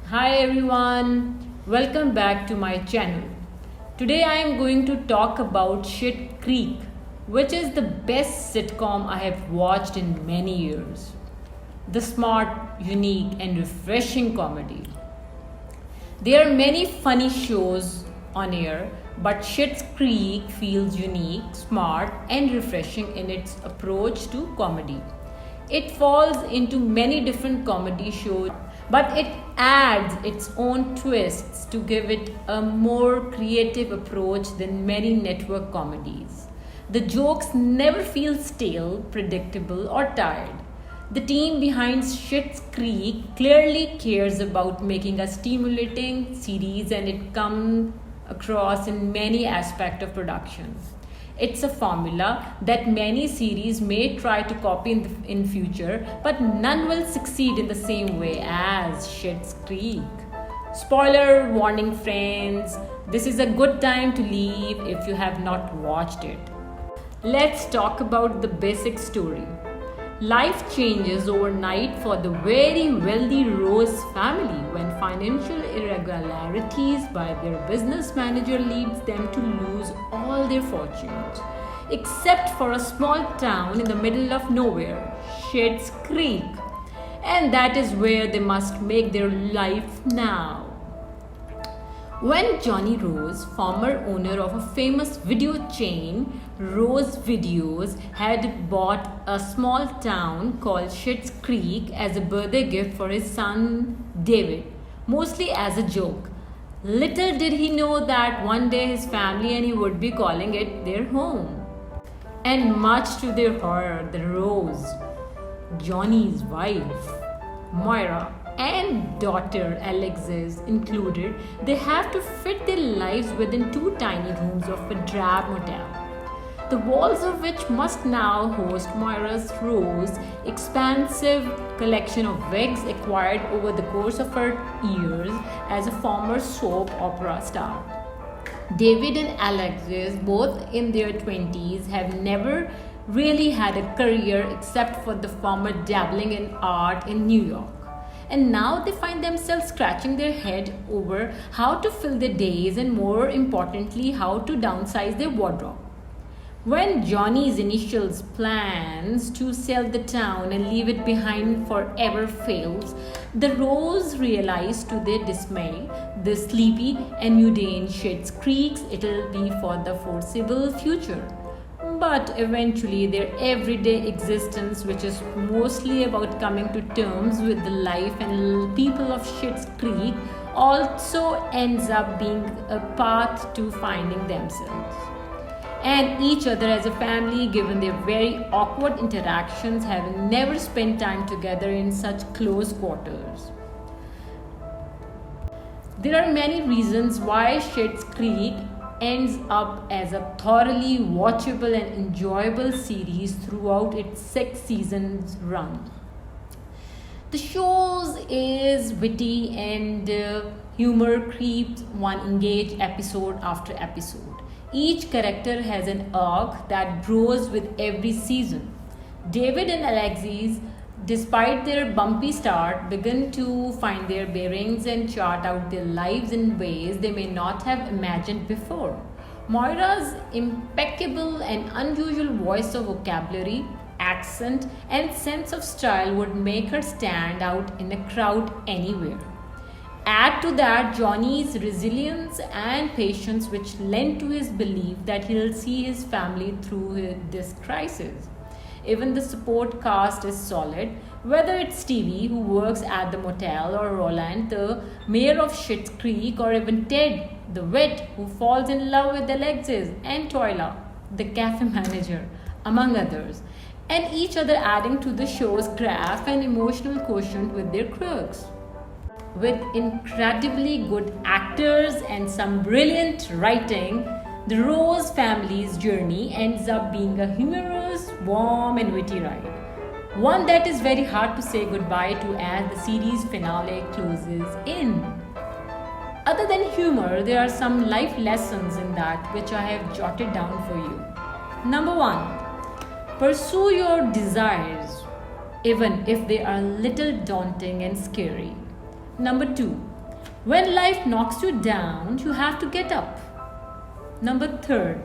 Hi everyone, welcome back to my channel. Today I am going to talk about Schitt Creek, which is the best sitcom I have watched in many years. The smart, unique, and refreshing comedy. There are many funny shows on air, but Schitt Creek feels unique, smart, and refreshing in its approach to comedy. It falls into many different comedy shows, but it adds its own twists to give it a more creative approach than many network comedies. The jokes never feel stale, predictable, or tired. The team behind Schitt's Creek clearly cares about making a stimulating series, and it comes across in many aspects of production. It's a formula that many series may try to copy in future, but none will succeed in the same way as Schitt's Creek. Spoiler warning, friends. This is a good time to leave if you have not watched it. Let's talk about the basic story. Life changes overnight for the very wealthy Rose family when financial irregularities by their business manager leads them to lose all their fortunes, except for a small town in the middle of nowhere, Schitt's Creek. And that is where they must make their life now. When Johnny Rose, former owner of a famous video chain, Rose Videos, had bought a small town called Schitt's Creek as a birthday gift for his son David, mostly as a joke. Little did he know that one day his family and he would be calling it their home. And much to their horror, the Rose, Johnny's wife, Moira, and daughter Alexis included, they have to fit their lives within two tiny rooms of a drab motel, the walls of which must now host Moira's Rose expansive collection of wigs acquired over the course of her years as a former soap opera star. David and Alexis, both in their 20s, have never really had a career except for the former dabbling in art in New York. And now they find themselves scratching their head over how to fill their days and, more importantly, how to downsize their wardrobe. When Johnny's initial plans to sell the town and leave it behind forever fails, the Rose realize to their dismay the sleepy and mundane Schitt's Creeks it'll be for the foreseeable future. But eventually, their everyday existence, which is mostly about coming to terms with the life and people of Schitt's Creek, also ends up being a path to finding themselves and each other as a family, given their very awkward interactions, having never spent time together in such close quarters. There are many reasons why Schitt's Creek ends up as a thoroughly watchable and enjoyable series throughout its 6 seasons run. The show is witty and humor creeps one engaged episode after episode. Each character has an arc that grows with every season. David and Alexis, despite their bumpy start, begin to find their bearings and chart out their lives in ways they may not have imagined before. Moira's impeccable and unusual voice of vocabulary, accent, and sense of style would make her stand out in a crowd anywhere. Add to that Johnny's resilience and patience, which lend to his belief that he'll see his family through this crisis. Even the support cast is solid, whether it's Stevie, who works at the motel, or Roland, the mayor of Schitt's Creek, or even Ted, the vet, who falls in love with Alexis, and Toyla, the cafe manager, among others, and each other adding to the show's craft and emotional quotient with their quirks. With incredibly good actors and some brilliant writing, the Rose family's journey ends up being a humorous, warm, and witty ride. One that is very hard to say goodbye to as the series finale closes in. Other than humor, there are some life lessons in that which I have jotted down for you. Number 1, pursue your desires, even if they are a little daunting and scary. Number 2, When life knocks you down, you have to get up. Number third,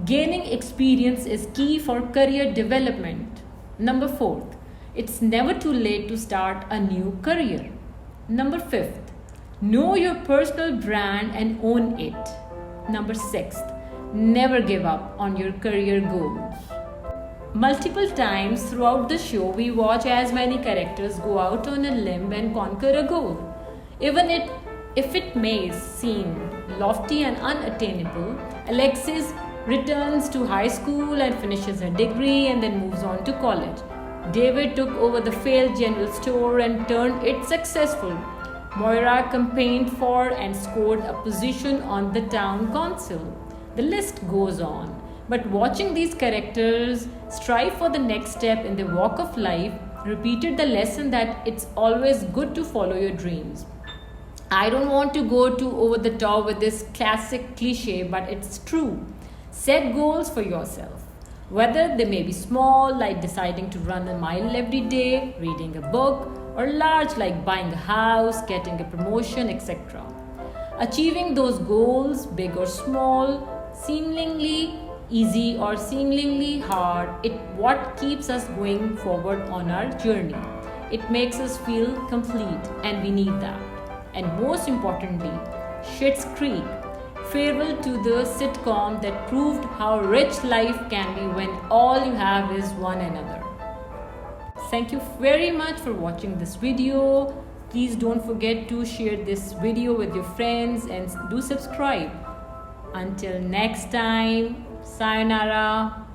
gaining experience is key for career development. Number fourth, it's never too late to start a new career. Number fifth, know your personal brand and own it. Number sixth, never give up on your career goals. Multiple times throughout the show, we watch as many characters go out on a limb and conquer a goal. If it may seem lofty and unattainable, Alexis returns to high school and finishes her degree and then moves on to college. David took over the failed general store and turned it successful. Moira campaigned for and scored a position on the town council. The list goes on. But watching these characters strive for the next step in their walk of life repeated the lesson that it's always good to follow your dreams. I don't want to go too over the top with this classic cliche, but it's true. Set goals for yourself. Whether they may be small, like deciding to run a mile every day, reading a book, or large, like buying a house, getting a promotion, etc. Achieving those goals, big or small, seemingly easy or seemingly hard, what keeps us going forward on our journey. It makes us feel complete, and we need that. And most importantly, Schitt's Creek, farewell to the sitcom that proved how rich life can be when all you have is one another. Thank you very much for watching this video. Please don't forget to share this video with your friends and do subscribe. Until next time, sayonara.